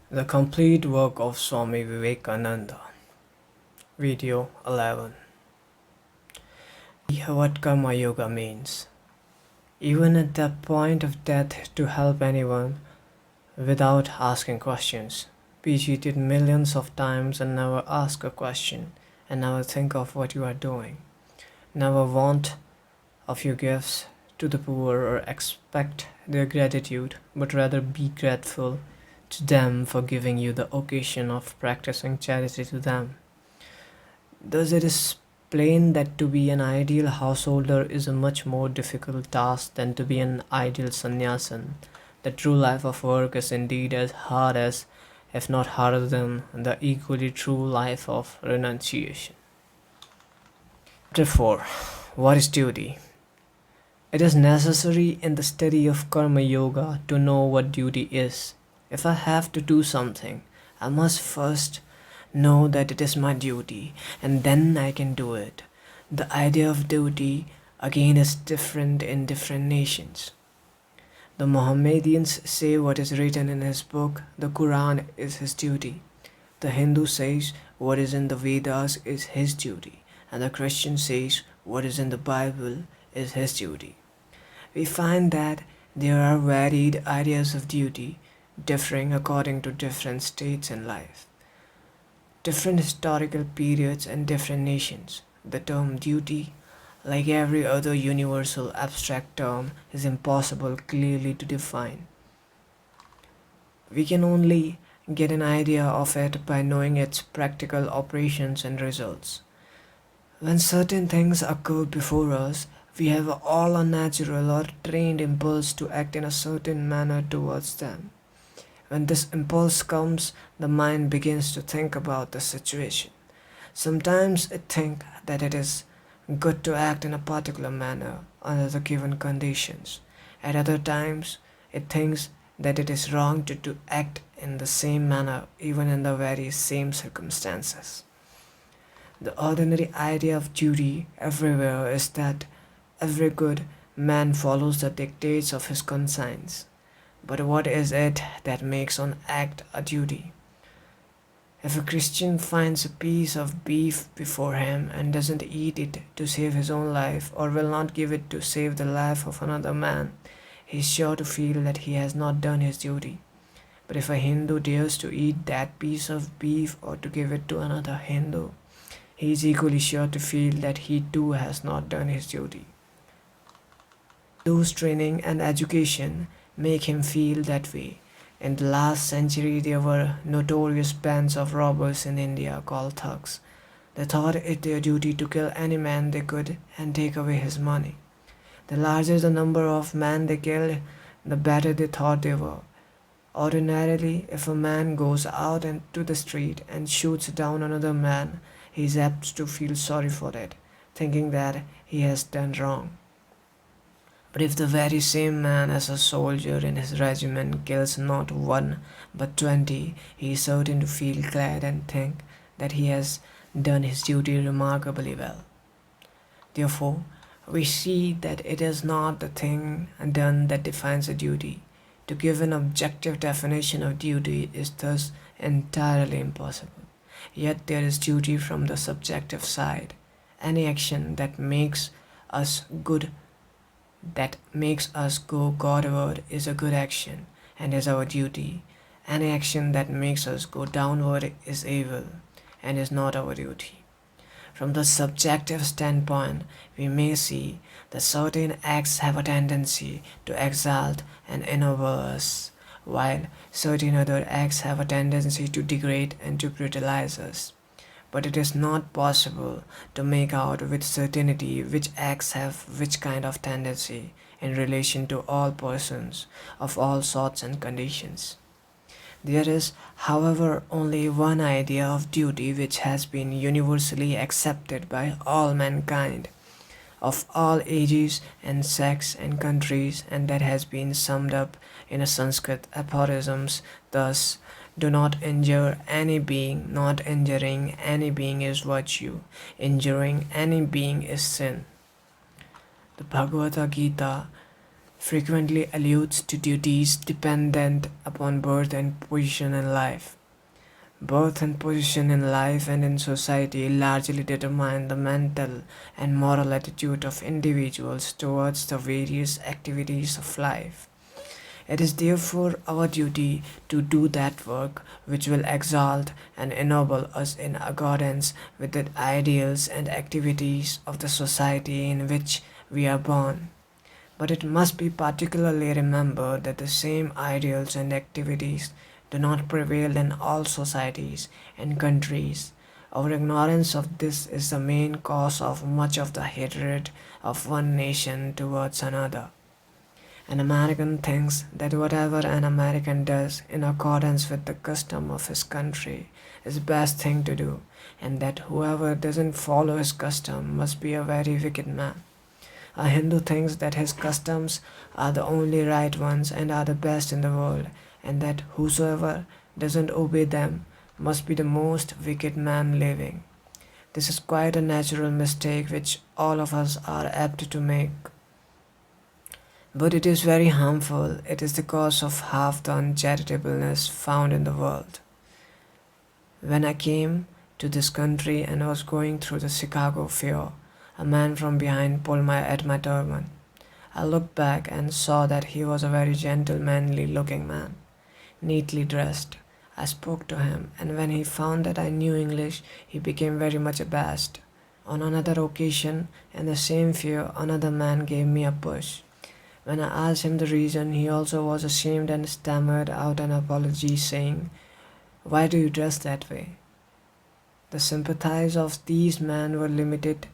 The complete work of Swami Vivekananda. Video 11. What Karma Yoga means. Even at the point of death, to help anyone without asking questions. Be cheated millions of times and never ask a question, and never think of what you are doing. Never want of your gifts to the poor or expect their gratitude, but rather be grateful to them for giving you the occasion of practicing charity to them. Thus it is plain that to be an ideal householder is a much more difficult task than to be an ideal sannyasin. The true life of work is indeed as hard as, if not harder than, the equally true life of renunciation. Chapter 4. What is duty? It is necessary in the study of Karma Yoga to know what duty is. If I have to do something, I must first know that it is my duty, and then I can do it. The idea of duty again is different in different nations. The Mohammedans say what is written in his book, the Quran, is his duty. The Hindu says what is in the Vedas is his duty, and the Christian says what is in the Bible is his duty. We find that there are varied ideas of duty, differing according to different states in life, different historical periods, and different nations. The term duty, like every other universal abstract term, is impossible clearly to define. We can only get an idea of it by knowing its practical operations and results. When certain things occur before us, we have all a natural or trained impulse to act in a certain manner towards them. When this impulse comes, the mind begins to think about the situation. Sometimes it thinks that it is good to act in a particular manner under the given conditions. At other times, it thinks that it is wrong to act in the same manner even in the very same circumstances. The ordinary idea of duty everywhere is that every good man follows the dictates of his conscience. But what is it that makes one act a duty? If a Christian finds a piece of beef before him and doesn't eat it to save his own life, or will not give it to save the life of another man, he is sure to feel that he has not done his duty. But if a Hindu dares to eat that piece of beef or to give it to another Hindu, he is equally sure to feel that he too has not done his duty. Hindu's training and education make him feel that way. In the last century, there were notorious bands of robbers in India called thugs. They thought it their duty to kill any man they could and take away his money. The larger the number of men they killed, the better they thought they were. Ordinarily, if a man goes out into the street and shoots down another man, he is apt to feel sorry for it, thinking that he has done wrong. But if the very same man as a soldier in his regiment kills not one but 20, he is certain to feel glad and think that he has done his duty remarkably well. Therefore, we see that it is not the thing done that defines a duty. To give an objective definition of duty is thus entirely impossible. Yet there is duty from the subjective side. Any action that makes us go Godward is a good action and is our duty. Any action that makes us go downward is evil and is not our duty. From the subjective standpoint, we may see that certain acts have a tendency to exalt and ennoble us, while certain other acts have a tendency to degrade and to brutalize us. But it is not possible to make out with certainty which acts have which kind of tendency in relation to all persons of all sorts and conditions. There is, however, only one idea of duty which has been universally accepted by all mankind, of all ages and sects and countries, and that has been summed up in a Sanskrit aphorisms thus: do not injure any being, not injuring any being is virtue, injuring any being is sin. The Bhagavad Gita frequently alludes to duties dependent upon birth and position in life. Birth and position in life and in society largely determine the mental and moral attitude of individuals towards the various activities of life. It is therefore our duty to do that work which will exalt and ennoble us in accordance with the ideals and activities of the society in which we are born. But it must be particularly remembered that the same ideals and activities do not prevail in all societies and countries. Our ignorance of this is the main cause of much of the hatred of one nation towards another. An American thinks that whatever an American does in accordance with the custom of his country is the best thing to do, and that whoever doesn't follow his custom must be a very wicked man. A Hindu thinks that his customs are the only right ones and are the best in the world, and that whosoever doesn't obey them must be the most wicked man living. This is quite a natural mistake which all of us are apt to make. But it is very harmful. It is the cause of half the uncharitableness found in the world. When I came to this country and was going through the Chicago fair, a man from behind pulled at my turban. I looked back and saw that he was a very gentlemanly looking man, neatly dressed. I spoke to him, and when he found that I knew English, he became very much abashed. On another occasion, in the same fair, another man gave me a push. When I asked him the reason, he also was ashamed and stammered out an apology, saying, "Why do you dress that way?" The sympathies of these men were limited.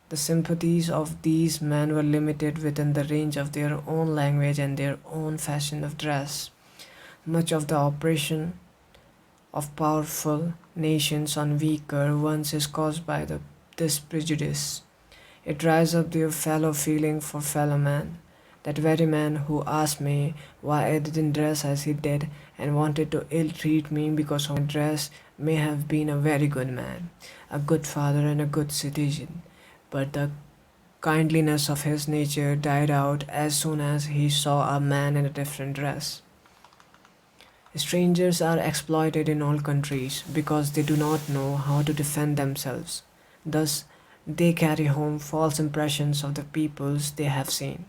The sympathies of these men were limited within the range of their own language and their own fashion of dress. Much of the oppression of powerful nations on weaker ones is caused by this prejudice. It dries up their fellow feeling for fellow man. That very man who asked me why I didn't dress as he did and wanted to ill-treat me because of my dress may have been a very good man, a good father and a good citizen, but the kindliness of his nature died out as soon as he saw a man in a different dress. Strangers are exploited in all countries because they do not know how to defend themselves. Thus, they carry home false impressions of the peoples they have seen.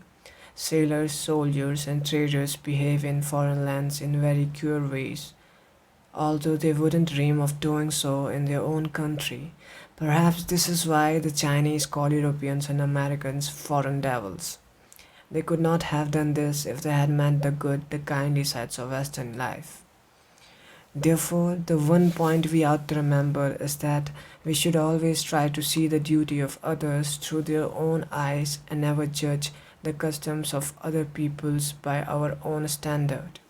Sailors, soldiers, and traders behave in foreign lands in very queer ways, although they wouldn't dream of doing so in their own country. Perhaps this is why the Chinese call Europeans and Americans foreign devils. They could not have done this if they had meant the good, the kindly sides of Western life. Therefore, the one point we ought to remember is that we should always try to see the duty of others through their own eyes and never judge the customs of other peoples by our own standard.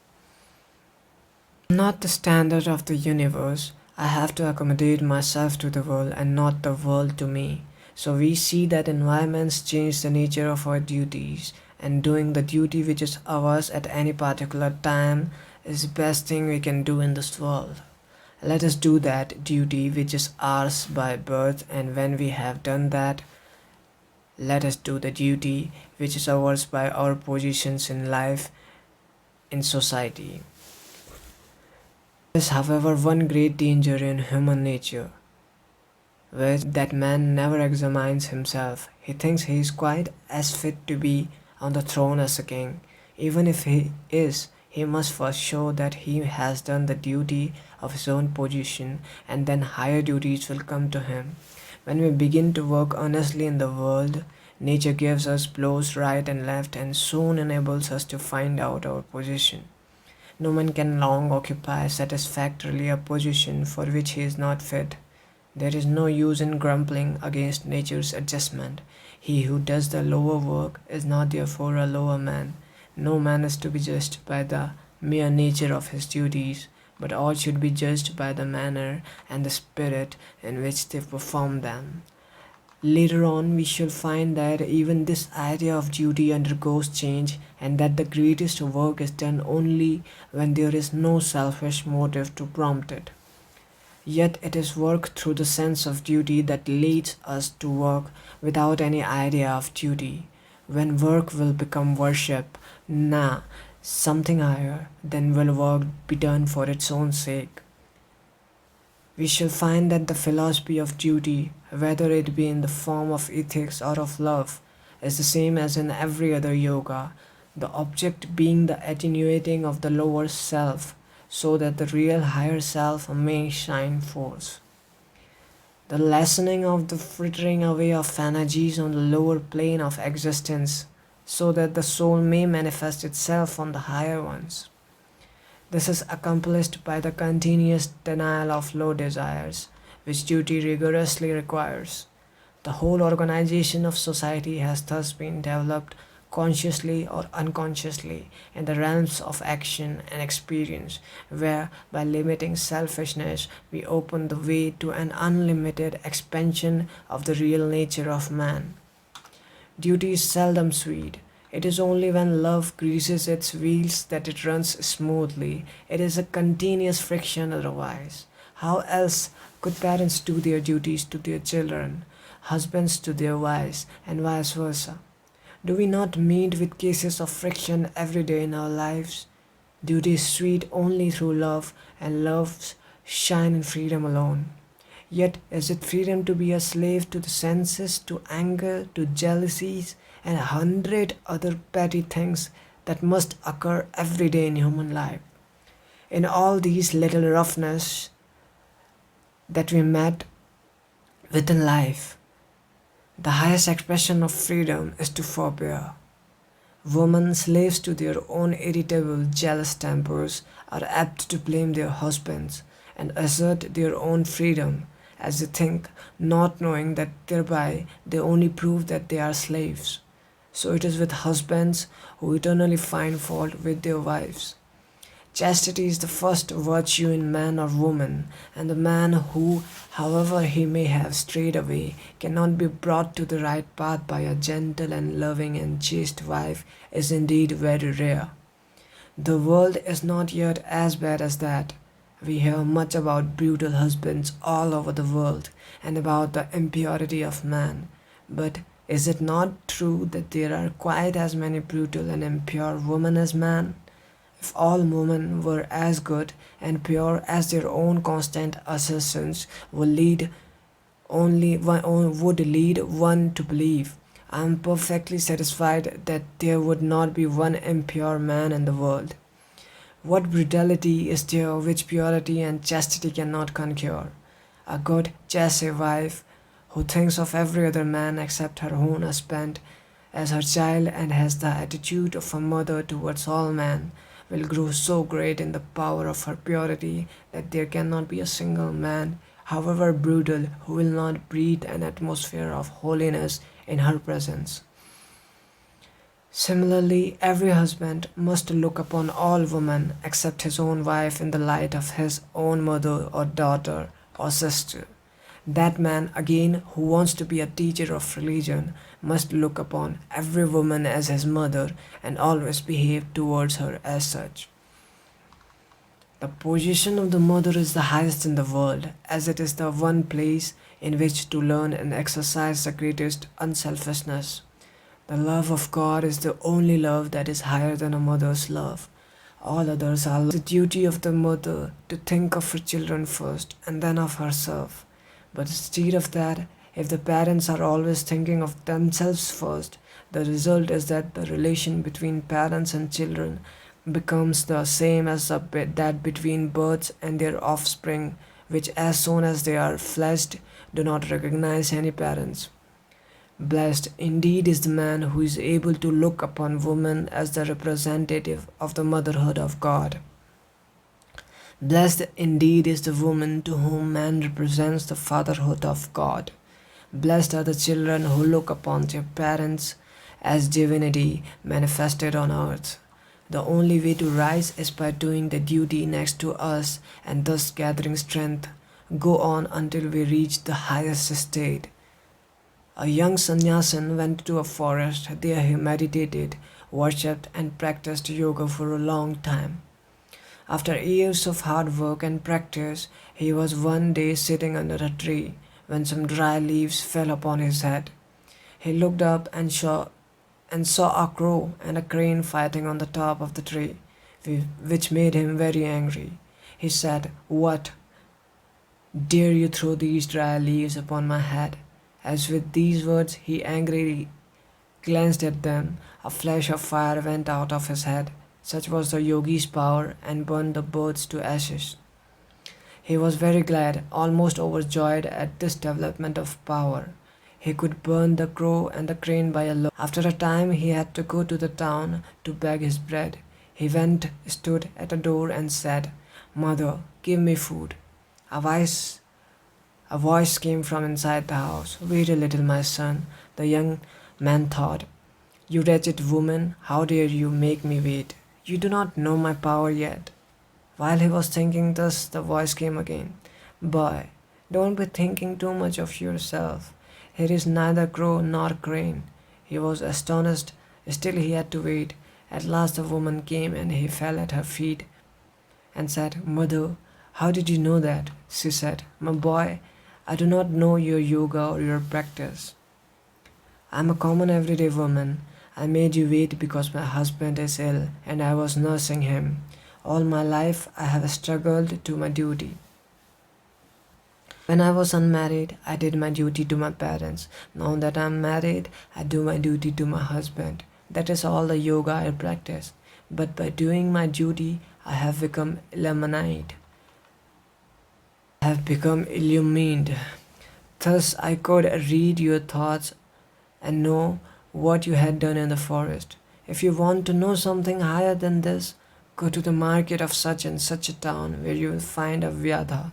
Not the standard of the universe. I have to accommodate myself to the world and not the world to me. So we see that environments change the nature of our duties, and doing the duty which is ours at any particular time is the best thing we can do in this world. Let us do that duty which is ours by birth, and when we have done that, let us do the duty which is ours by our positions in life, in society. There is, however, one great danger in human nature, which that man never examines himself. He thinks he is quite as fit to be on the throne as a king. Even if he is, he must first show that he has done the duty of his own position, and then higher duties will come to him. When we begin to work earnestly in the world, nature gives us blows right and left and soon enables us to find out our position. No man can long occupy satisfactorily a position for which he is not fit. There is no use in grumbling against nature's adjustment. He who does the lower work is not therefore a lower man. No man is to be judged by the mere nature of his duties, but all should be judged by the manner and the spirit in which they perform them. Later on, we shall find that even this idea of duty undergoes change, and that the greatest work is done only when there is no selfish motive to prompt it. Yet it is work through the sense of duty that leads us to work without any idea of duty. when work will become worship, something higher, then will work be done for its own sake. We shall find that the philosophy of duty, whether it be in the form of ethics or of love, is the same as in every other yoga, the object being the attenuating of the lower self, so that the real higher self may shine forth. The lessening of the frittering away of energies on the lower plane of existence, so that the soul may manifest itself on the higher ones. This is accomplished by the continuous denial of low desires, which duty rigorously requires. The whole organization of society has thus been developed consciously or unconsciously in the realms of action and experience, where by limiting selfishness we open the way to an unlimited expansion of the real nature of man. Duty is seldom sweet. It is only when love greases its wheels that it runs smoothly. It is a continuous friction otherwise. How else could parents do their duties to their children, husbands to their wives, and vice versa? Do we not meet with cases of friction every day in our lives? Duty is sweet only through love, and loves shine in freedom alone. Yet is it freedom to be a slave to the senses, to anger, to jealousies, and 100 other petty things that must occur every day in human life? In all these little roughness that we met with in life, the highest expression of freedom is to forbear. Women, slaves to their own irritable, jealous tempers, are apt to blame their husbands and assert their own freedom as they think, not knowing that thereby they only prove that they are slaves. So it is with husbands who eternally find fault with their wives. Chastity is the first virtue in man or woman, and the man who, however he may have strayed away, cannot be brought to the right path by a gentle and loving and chaste wife is indeed very rare. The world is not yet as bad as that. We hear much about brutal husbands all over the world and about the impurity of man, but is it not true that there are quite as many brutal and impure women as men? If all women were as good and pure as their own constant assertions would lead one to believe, I am perfectly satisfied that there would not be one impure man in the world. What brutality is there which purity and chastity cannot conquer? A good, chaste wife who thinks of every other man except her own husband as her child and has the attitude of a mother towards all men, will grow so great in the power of her purity that there cannot be a single man, however brutal, who will not breathe an atmosphere of holiness in her presence. Similarly, every husband must look upon all women except his own wife in the light of his own mother or daughter or sister. That man, again, who wants to be a teacher of religion, must look upon every woman as his mother and always behave towards her as such. The position of the mother is the highest in the world, as it is the one place in which to learn and exercise the greatest unselfishness. The love of God is the only love that is higher than a mother's love. All others are the duty of the mother to think of her children first and then of herself. But instead of that, if the parents are always thinking of themselves first, the result is that the relation between parents and children becomes the same as that between birds and their offspring, which as soon as they are fledged do not recognize any parents. Blessed indeed is the man who is able to look upon woman as the representative of the motherhood of God. Blessed indeed is the woman to whom man represents the fatherhood of God. Blessed are the children who look upon their parents as divinity manifested on earth. The only way to rise is by doing the duty next to us and thus gathering strength. Go on until we reach the highest state. A young sannyasin went to a forest. There he meditated, worshipped, and practiced yoga for a long time. After years of hard work and practice, he was one day sitting under a tree when some dry leaves fell upon his head. He looked up and and saw a crow and a crane fighting on the top of the tree, which made him very angry. He said, "What? Dare you throw these dry leaves upon my head?" As with these words he angrily glanced at them, a flash of fire went out of his head. Such was the yogi's power, and burned the birds to ashes. He was very glad, almost overjoyed at this development of power. He could burn the crow and the crane by a loaf. After a time he had to go to the town to beg his bread. He went, stood at a door and said, "Mother, give me food." A voice came from inside the house. "Wait a little, my son," the young man thought. "You wretched woman, how dare you make me wait? You do not know my power yet." While he was thinking thus, the voice came again. "Boy, don't be thinking too much of yourself. Here is neither crow nor crane." He was astonished, still he had to wait. At last the woman came and he fell at her feet and said, "Mother, how did you know that?" She said, "My boy, I do not know your yoga or your practice. I am a common everyday woman. I made you wait because my husband is ill and I was nursing him. All my life I have struggled to my duty. When I was unmarried, I did my duty to my parents. Now that I am married, I do my duty to my husband. That is all the yoga I practice. But by doing my duty, I have become illuminated. I have become illumined. Thus I could read your thoughts and know what you had done in the forest. If you want to know something higher than this, go to the market of such and such a town where you will find a Vyadha,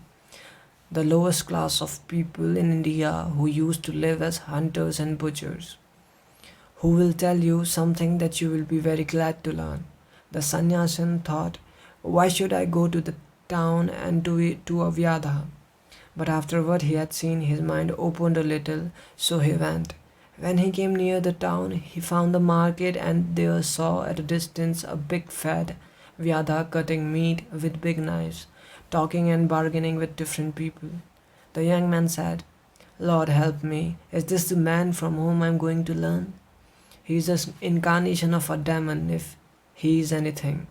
the lowest class of people in India who used to live as hunters and butchers, who will tell you something that you will be very glad to learn." The sannyasin thought, "Why should I go to the town and to a Vyadha?" But afterward he had seen, his mind opened a little, so he went. When he came near the town, he found the market and there saw at a distance a big fat Vyadha cutting meat with big knives, talking and bargaining with different people. The young man said, "Lord help me, is this the man from whom I am going to learn? He is an incarnation of a demon if he is anything."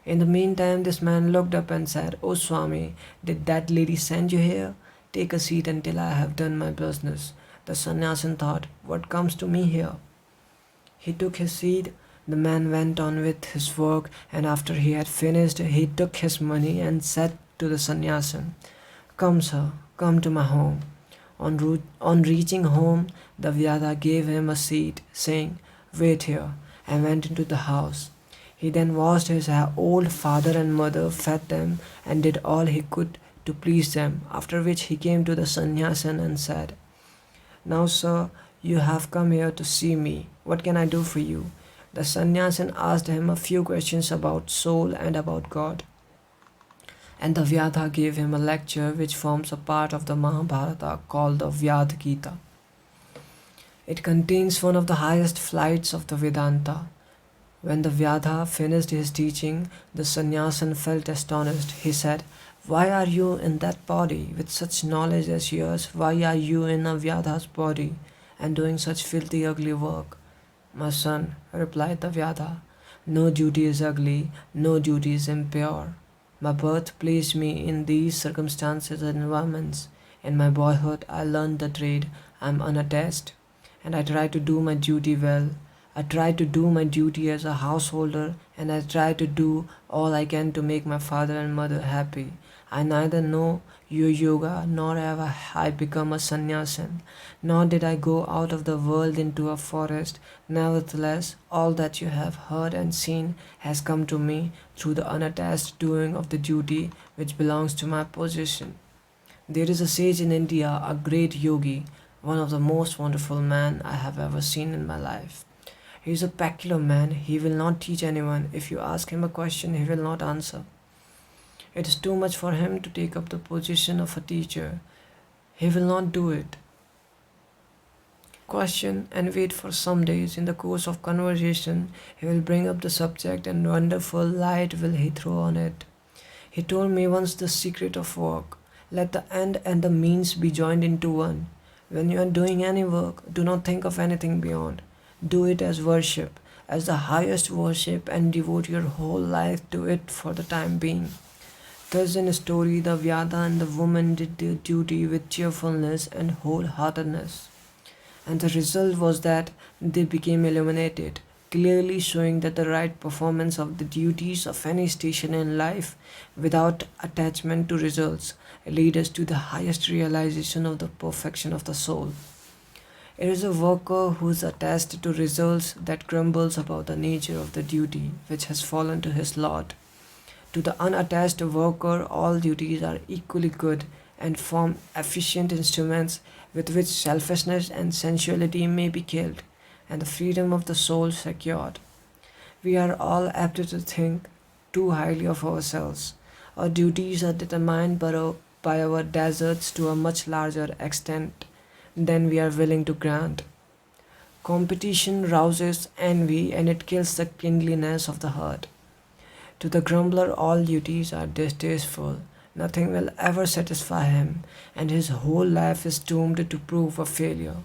In the meantime this man looked up and said, "Oh Swami, did that lady send you here? Take a seat until I have done my business." The sannyasin thought, "What comes to me here?" He took his seat. The man went on with his work, and after he had finished, he took his money and said to the sannyasin, "Come, sir, come to my home." On reaching home, the Vyadha gave him a seat, saying, "Wait here," and went into the house. He then washed his old father and mother, fed them, and did all he could to please them, after which he came to the sannyasin and said, "Now, sir, you have come here to see me. What can I do for you?" The sannyasin asked him a few questions about soul and about God, and the Vyadha gave him a lecture which forms a part of the Mahabharata called the Vyad Gita. It contains one of the highest flights of the Vedanta. When the Vyadha finished his teaching, the sannyasin felt astonished. He said, "Why are you in that body with such knowledge as yours? Why are you in a Vyadha's body and doing such filthy ugly work?" "My son," replied the Vyadha, "no duty is ugly, no duty is impure. My birth placed me in these circumstances and environments. In my boyhood I learned the trade. I am unattached, and I try to do my duty well. I try to do my duty as a householder, and I try to do all I can to make my father and mother happy. I neither know your yoga, nor have I become a sannyasin, nor did I go out of the world into a forest. Nevertheless, all that you have heard and seen has come to me through the unattached doing of the duty which belongs to my position. There is a sage in India, a great yogi, one of the most wonderful men I have ever seen in my life. He is a peculiar man. He will not teach anyone. If you ask him a question, he will not answer. It is too much for him to take up the position of a teacher. He will not do it. Question and wait for some days. In the course of conversation, he will bring up the subject and wonderful light will he throw on it. He told me once the secret of work. Let the end and the means be joined into one. When you are doing any work, do not think of anything beyond. Do it as worship, as the highest worship, and devote your whole life to it for the time being. Thus, in a story, the Vyada and the woman did their duty with cheerfulness and wholeheartedness, and the result was that they became illuminated, clearly showing that the right performance of the duties of any station in life without attachment to results lead us to the highest realization of the perfection of the soul. It is a worker who is attached to results that grumbles about the nature of the duty which has fallen to his lot. To the unattached worker, all duties are equally good and form efficient instruments with which selfishness and sensuality may be killed and the freedom of the soul secured. We are all apt to think too highly of ourselves. Our duties are determined by our deserts to a much larger extent than we are willing to grant. Competition rouses envy and it kills the kindliness of the heart. To the grumbler, all duties are distasteful. Nothing will ever satisfy him, and his whole life is doomed to prove a failure.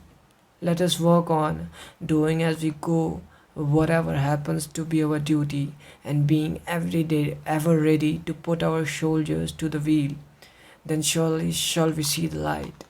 Let us work on, doing as we go, whatever happens to be our duty, and being every day ever ready to put our shoulders to the wheel. Then surely shall we see the light.